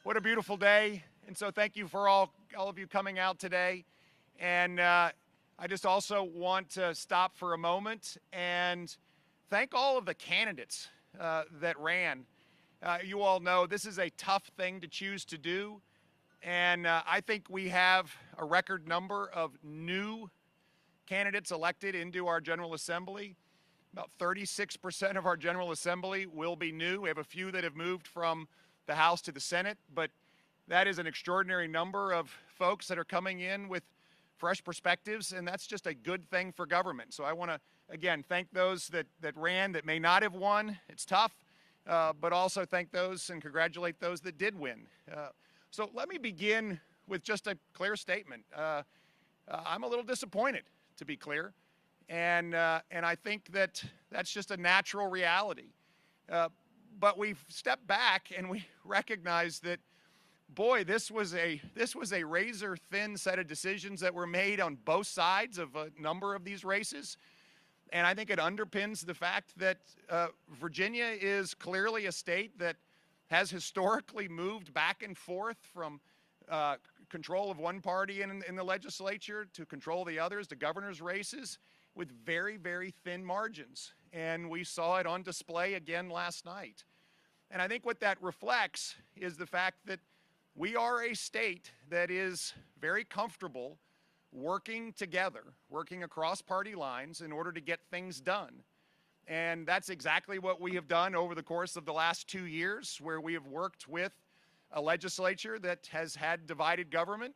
What a beautiful day. And so thank you for all of you coming out today. And I just also want to stop for a moment and thank all of the candidates that ran. You all know this is a tough thing to choose to do. And I think we have a record number of new candidates elected into our General Assembly. About 36% of our General Assembly will be new. We have a few that have moved from the House to the Senate, but that is an extraordinary number of folks that are coming in with fresh perspectives, and that's just a good thing for government. So I want to, again, thank those that ran that may not have won. It's tough, but also thank those and congratulate those that did win. So let me begin with just a clear statement. I'm a little disappointed, to be clear, and I think that that's just a natural reality. But we've stepped back and we recognize that, boy, this was a razor-thin set of decisions that were made on both sides of a number of these races. And I think it underpins the fact that Virginia is clearly a state that has historically moved back and forth from control of one party in the legislature to control the others, to governor's races, with very, very thin margins. And we saw it on display again last night. And I think what that reflects is the fact that we are a state that is very comfortable working together, working across party lines in order to get things done. And that's exactly what we have done over the course of the last 2 years, where we have worked with a legislature that has had divided government,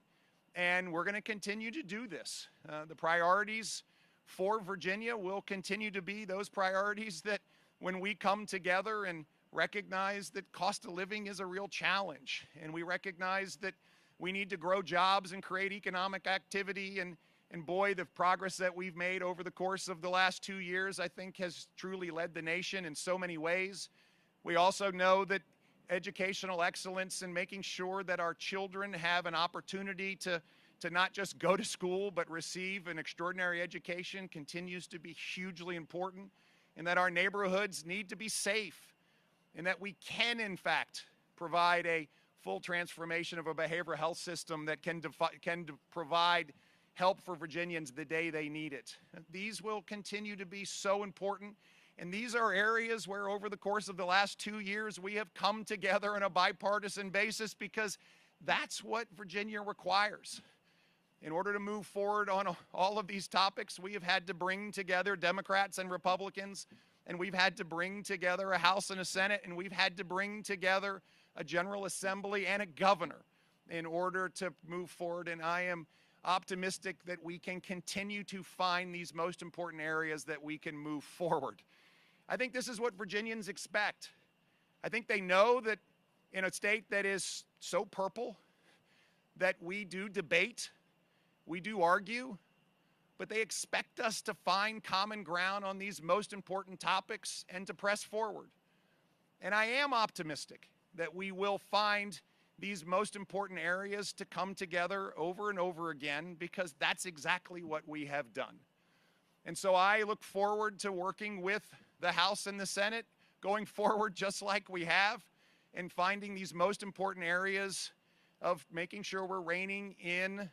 and we're going to continue to do this. The priorities for Virginia will continue to be those priorities that when we come together and recognize that cost of living is a real challenge, and we recognize that we need to grow jobs and create economic activity, and boy, the progress that we've made over the course of the last 2 years, I think, has truly led the nation in so many ways. We also know that educational excellence and making sure that our children have an opportunity to not just go to school but receive an extraordinary education continues to be hugely important, and that our neighborhoods need to be safe, and that we can, in fact, provide a full transformation of a behavioral health system that can provide help for Virginians the day they need it. These will continue to be so important, and these are areas where over the course of the last 2 years we have come together on a bipartisan basis because that's what Virginia requires. In order to move forward on all of these topics, we have had to bring together Democrats and Republicans, and we've had to bring together a House and a Senate, and we've had to bring together a General Assembly and a governor in order to move forward. And I am optimistic that we can continue to find these most important areas that we can move forward. I think this is what Virginians expect. I think they know that in a state that is so purple, that we do debate, we do argue, but they expect us to find common ground on these most important topics and to press forward. And I am optimistic that we will find these most important areas to come together over and over again, because that's exactly what we have done. And so I look forward to working with the House and the Senate going forward just like we have, and finding these most important areas of making sure we're reining in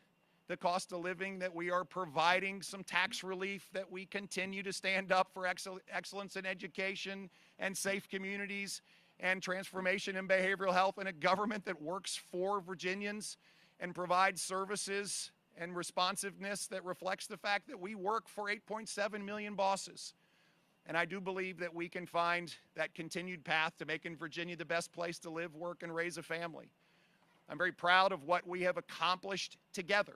the cost of living, that we are providing some tax relief, that we continue to stand up for excellence in education and safe communities and transformation in behavioral health, and a government that works for Virginians and provides services and responsiveness that reflects the fact that we work for 8.7 million bosses. And I do believe that we can find that continued path to making Virginia the best place to live, work, and raise a family. I'm very proud of what we have accomplished together.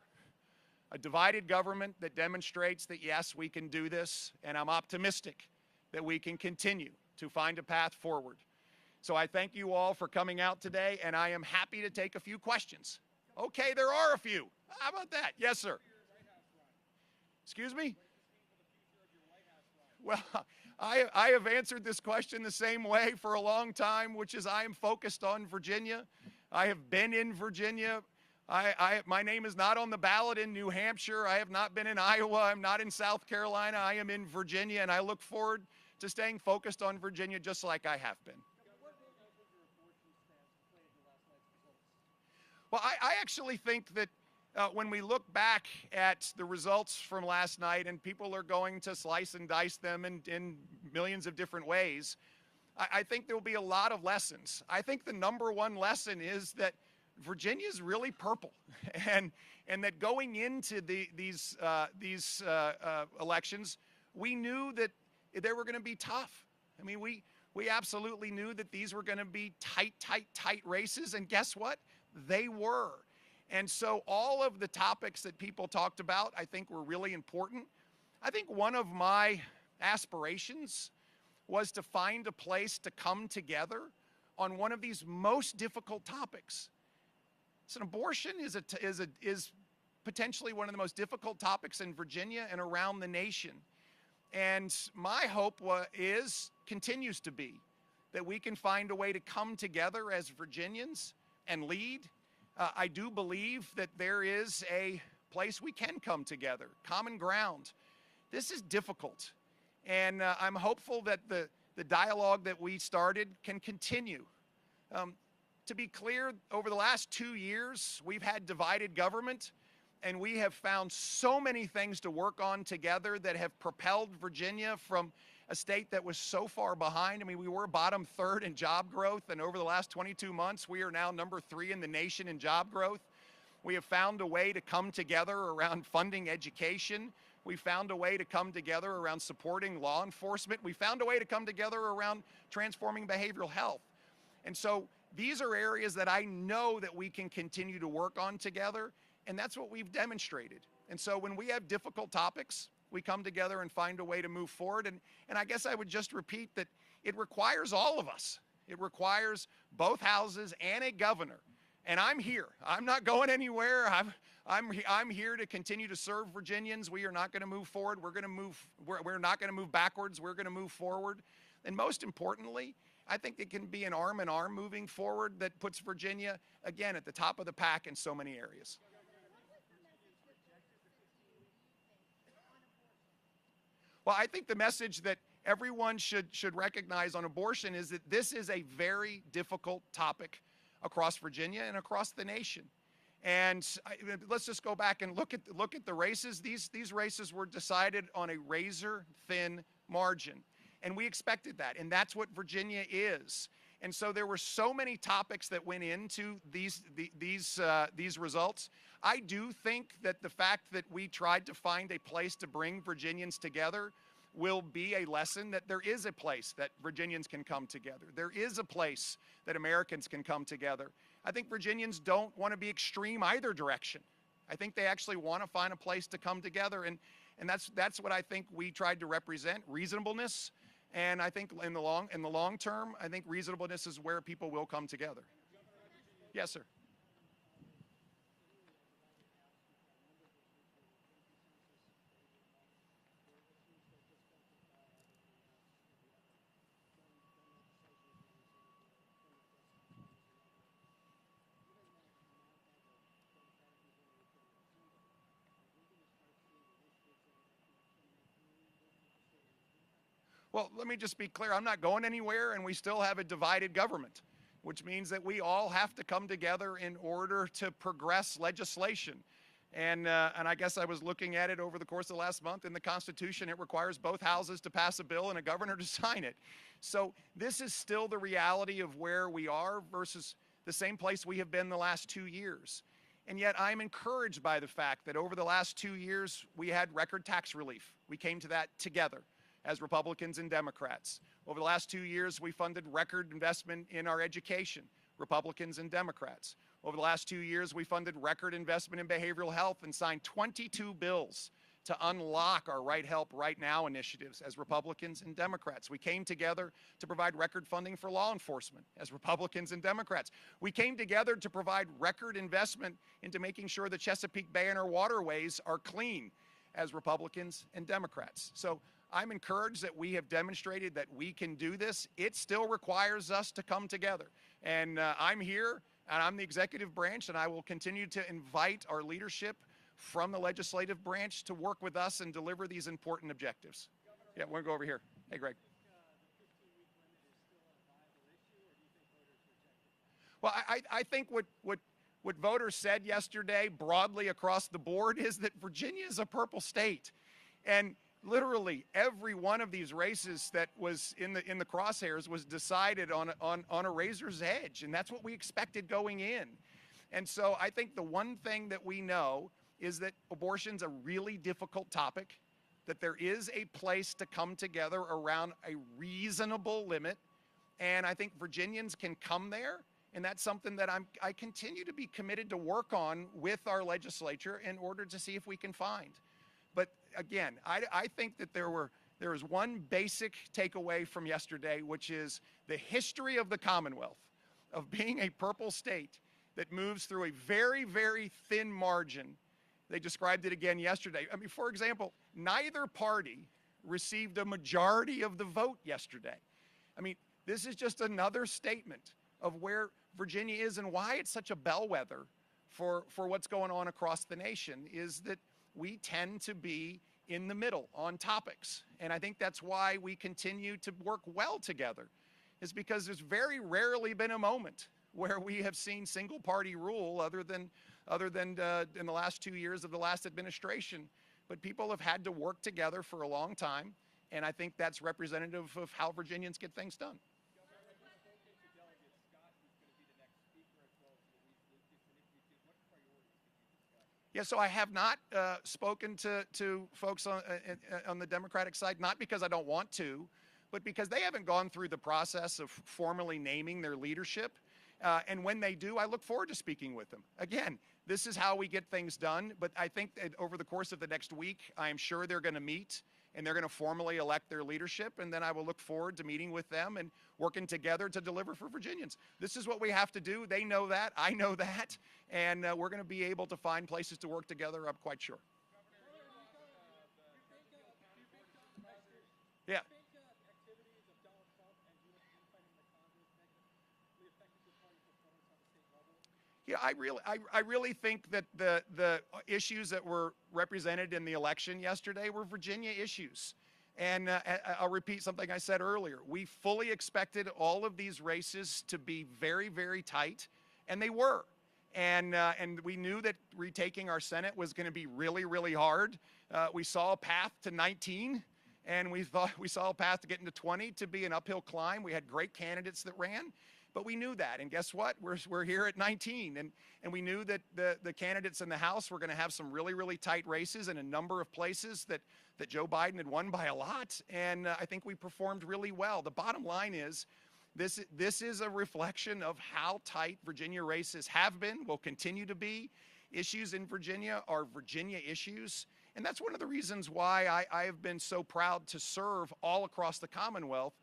A divided government that demonstrates that, yes, we can do this, and I'm optimistic that we can continue to find a path forward. So I thank you all for coming out today, and I am happy to take a few questions. Okay, there are a few. How about that? Yes, sir. Excuse me? Well, I have answered this question the same way for a long time, which is I am focused on Virginia. I have been in Virginia. My name is not on the ballot in New Hampshire. I have not been in Iowa. I'm not in South Carolina. I am in Virginia, and I look forward to staying focused on Virginia just like I have been. Well, I actually think that when we look back at the results from last night, and people are going to slice and dice them in millions of different ways, I think there will be a lot of lessons. I think the number one lesson is that Virginia is really purple, and that going into these elections, we knew that they were going to be tough. I mean, we absolutely knew that these were going to be tight races, and guess what? They were. And so all of the topics that people talked about, I think, were really important. I think one of my aspirations was to find a place to come together on one of these most difficult topics. So abortion is potentially one of the most difficult topics in Virginia and around the nation. And my hope continues to be that we can find a way to come together as Virginians and lead. I do believe that there is a place we can come together, common ground. This is difficult, and I'm hopeful that the dialogue that we started can continue. To be clear, over the last 2 years, we've had divided government, and we have found so many things to work on together that have propelled Virginia from a state that was so far behind. I mean, we were bottom third in job growth, and over the last 22 months, we are now number 3 in the nation in job growth. We have found a way to come together around funding education. We found a way to come together around supporting law enforcement. We found a way to come together around transforming behavioral health. And so these are areas that I know that we can continue to work on together, and that's what we've demonstrated. And so when we have difficult topics, we come together and find a way to move forward. And I guess I would just repeat that it requires all of us. It requires both houses and a governor. And I'm here. I'm not going anywhere. I'm here to continue to serve Virginians. We are not going to move forward. We're not going to move backwards. We're going to move forward. And most importantly, I think it can be an arm in arm moving forward that puts Virginia, again, at the top of the pack in so many areas. Well, I think the message that everyone should recognize on abortion is that this is a very difficult topic across Virginia and across the nation. And let's just go back and look at the races. These races were decided on a razor-thin margin, and we expected that, and that's what Virginia is. And so there were so many topics that went into these results. I do think that the fact that we tried to find a place to bring Virginians together will be a lesson that there is a place that Virginians can come together. There is a place that Americans can come together. I think Virginians don't want to be extreme either direction. I think they actually want to find a place to come together, and that's what I think we tried to represent, reasonableness. And I think in the long term, I think reasonableness is where people will come together. Yes, sir. Well, let me just be clear. I'm not going anywhere, and we still have a divided government, which means that we all have to come together in order to progress legislation. And I guess I was looking at it over the course of the last month. In the Constitution, it requires both houses to pass a bill and a governor to sign it. So this is still the reality of where we are versus the same place we have been the last 2 years. And yet I'm encouraged by the fact that over the last 2 years, we had record tax relief. We came to that together as Republicans and Democrats. Over the last 2 years, we funded record investment in our education, Republicans and Democrats. Over the last 2 years, we funded record investment in behavioral health and signed 22 bills to unlock our Right Help Right Now initiatives as Republicans and Democrats. We came together to provide record funding for law enforcement as Republicans and Democrats. We came together to provide record investment into making sure the Chesapeake Bay and our waterways are clean as Republicans and Democrats. So I'm encouraged that we have demonstrated that we can do this. It still requires us to come together. And I'm here, and I'm the executive branch, and I will continue to invite our leadership from the legislative branch to work with us and deliver these important objectives. Yeah, we're going to go over here. Hey, Greg. Well, I think what what voters said yesterday broadly across the board is that Virginia is a purple state. And literally every one of these races that was in the crosshairs was decided on a razor's edge, and that's what we expected going in. And so I think the one thing that we know is that abortion's a really difficult topic, that there is a place to come together around a reasonable limit, and I think Virginians can come there, and that's something that I continue to be committed to work on with our legislature in order to see if we can find. But again, I think that there was one basic takeaway from yesterday, which is the history of the Commonwealth, of being a purple state that moves through a very, very thin margin. They described it again yesterday. I mean, for example, neither party received a majority of the vote yesterday. I mean, this is just another statement of where Virginia is and why it's such a bellwether for what's going on across the nation, is that we tend to be in the middle on topics. And I think that's why we continue to work well together, is because there's very rarely been a moment where we have seen single party rule other than in the last 2 years of the last administration. But people have had to work together for a long time, and I think that's representative of how Virginians get things done. Yeah, so I have not spoken to folks on the Democratic side, not because I don't want to, but because they haven't gone through the process of formally naming their leadership. And when they do, I look forward to speaking with them. Again, this is how we get things done, but I think that over the course of the next week, I am sure they're going to meet and they're going to formally elect their leadership, and then I will look forward to meeting with them and working together to deliver for Virginians. This is what we have to do. They know that. I know that. And we're going to be able to find places to work together, I'm quite sure. Yeah. Yeah, I really think that the issues that were represented in the election yesterday were Virginia issues. And I'll repeat something I said earlier. We fully expected all of these races to be very, very tight, and they were. And we knew that retaking our Senate was going to be really, really hard. We saw a path to 19, and we saw a path to getting to 20 to be an uphill climb. We had great candidates that ran. But we knew that, and guess what? We're here at 19, and we knew that the candidates in the House were going to have some really, really tight races in a number of places that Joe Biden had won by a lot, and I think we performed really well. The bottom line is, this is a reflection of how tight Virginia races have been, will continue to be. Issues in Virginia are Virginia issues, and that's one of the reasons why I have been so proud to serve all across the Commonwealth,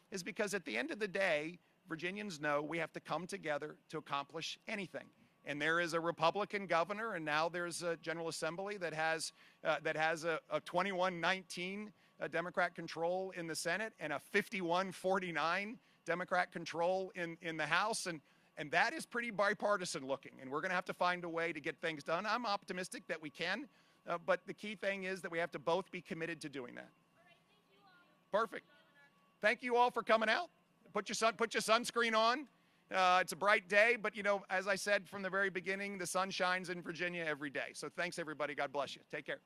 is because at the end of the day, Virginians know we have to come together to accomplish anything. And there is a Republican governor, and now there's a General Assembly that has a 21-19 Democrat control in the Senate and a 51-49 Democrat control in the House. And that is pretty bipartisan looking. And we're going to have to find a way to get things done. I'm optimistic that we can, but the key thing is that we have to both be committed to doing that. Perfect. Thank you all for coming out. Put your sunscreen on. It's a bright day, but as I said from the very beginning, the sun shines in Virginia every day. So thanks, everybody. God bless you. Take care.